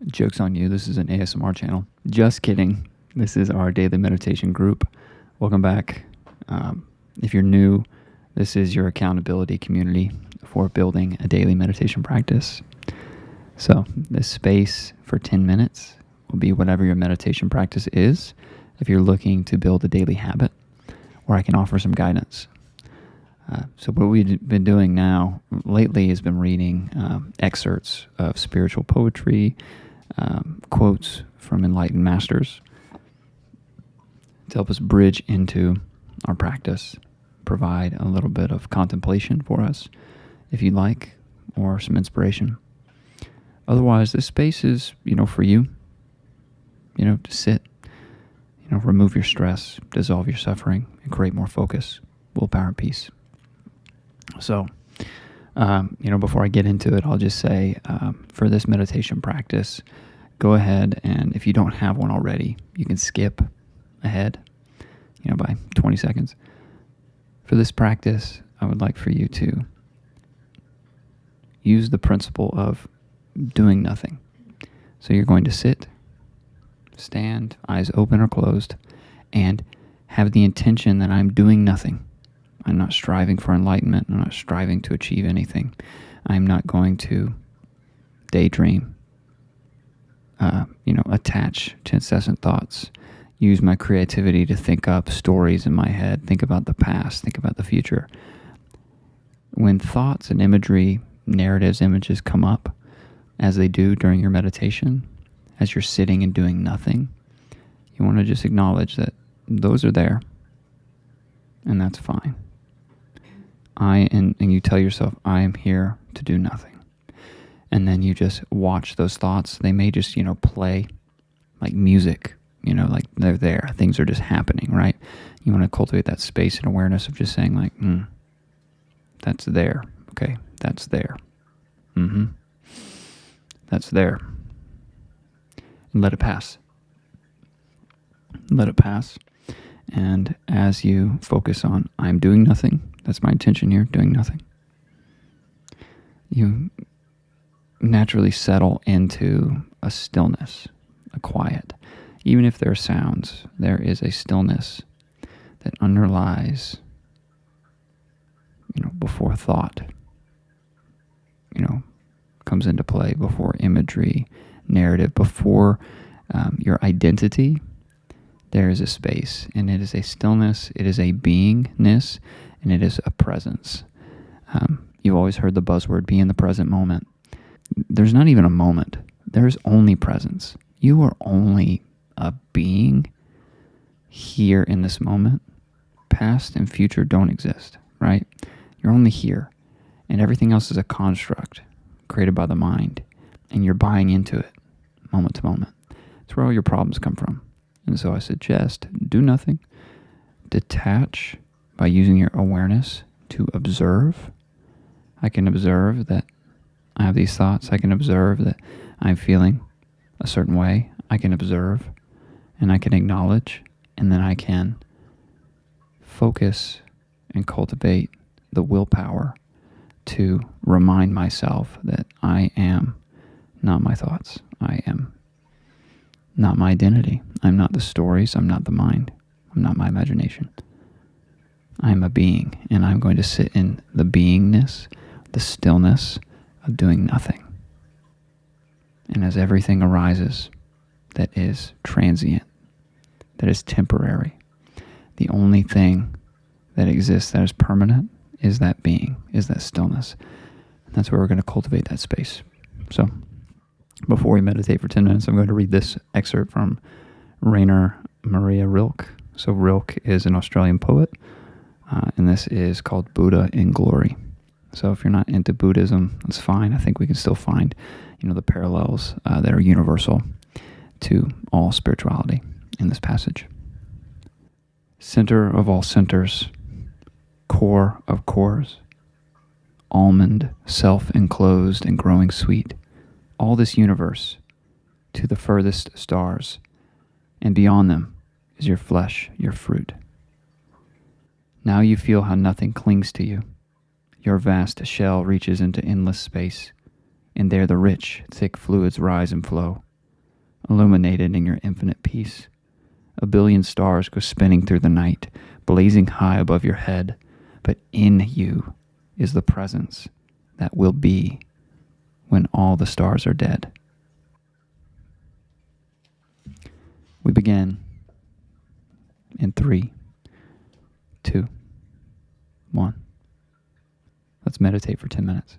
Joke's on you, this is an ASMR channel. Just kidding. This is our daily meditation group. Welcome back. If you're new, this is your accountability community for building a daily meditation practice. So this space for 10 minutes will be whatever your meditation practice is. If you're looking to build a daily habit, or I can offer some guidance. So what we've been doing now lately has been reading excerpts of spiritual poetry, quotes from enlightened masters to help us bridge into our practice, provide a little bit of contemplation for us, if you'd like, or some inspiration. Otherwise, this space is, for you, to sit, remove your stress, dissolve your suffering, and create more focus, willpower, and peace. So, before I get into it, I'll just say, for this meditation practice, go ahead and if you don't have one already, you can skip ahead, by 20 seconds. For this practice, I would like for you to use the principle of doing nothing. So you're going to sit, stand, eyes open or closed, and have the intention that I'm doing nothing. I'm not striving for enlightenment. I'm not striving to achieve anything. I'm not going to daydream, attach to incessant thoughts, use my creativity to think up stories in my head, think about the past, think about the future. When thoughts and imagery, narratives, images come up, as they do during your meditation, as you're sitting and doing nothing, you want to just acknowledge that those are there, and that's fine. And you tell yourself, I am here to do nothing. And then you just watch those thoughts. They may just, play like music, like they're there. Things are just happening, right? You want to cultivate that space and awareness of just saying like, that's there. Okay, that's there. That's there. And let it pass. Let it pass. And as you focus on, I'm doing nothing, that's my intention here, doing nothing, you naturally settle into a stillness, a quiet. Even if there are sounds, there is a stillness that underlies, before thought, comes into play, before imagery, narrative, before your identity. There is a space, and it is a stillness, it is a beingness, and it is a presence. You've always heard the buzzword, be in the present moment. There's not even a moment. There's only presence. You are only a being here in this moment. Past and future don't exist, right? You're only here, and everything else is a construct created by the mind, and you're buying into it moment to moment. That's where all your problems come from. And so I suggest do nothing. Detach by using your awareness to observe. I can observe that I have these thoughts. I can observe that I'm feeling a certain way. I can observe and I can acknowledge, and then I can focus and cultivate the willpower to remind myself that I am not my thoughts. I am not my identity. I'm not the stories. I'm not the mind. I'm not my imagination. I'm a being, and I'm going to sit in the beingness, the stillness of doing nothing. And as everything arises that is transient, that is temporary, the only thing that exists that is permanent is that being, is that stillness. And that's where we're going to cultivate that space. So, before we meditate for 10 minutes, I'm going to read this excerpt from Rainer Maria Rilke. So Rilke is an Australian poet, and this is called Buddha in Glory. So if you're not into Buddhism, that's fine. I think we can still find, the parallels that are universal to all spirituality in this passage. Center of all centers, core of cores, almond, self-enclosed and growing sweet, all this universe to the furthest stars, and beyond them is your flesh, your fruit. Now you feel how nothing clings to you. Your vast shell reaches into endless space, and there the rich, thick fluids rise and flow. illuminated in your infinite peace. A billion stars go spinning through the night, blazing high above your head, but in you is the presence that will be when all the stars are dead. We begin in 3, 2, 1. Let's meditate for 10 minutes.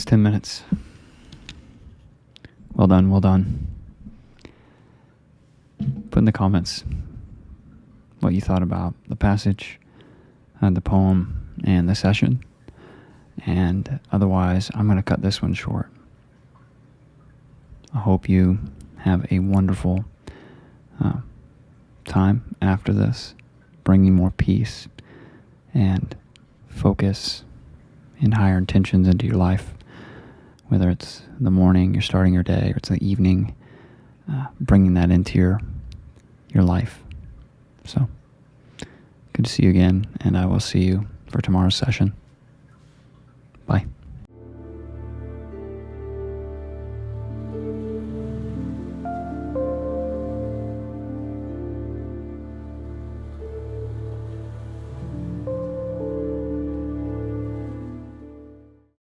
Almost 10 minutes. Well done, well done. Put in the comments what you thought about the passage, the poem, and the session. And otherwise, I'm going to cut this one short. I hope you have a wonderful time after this, bringing more peace and focus and higher intentions into your life, whether it's the morning, you're starting your day, or it's the evening, bringing that into your life. So, good to see you again, and I will see you for tomorrow's session. Bye.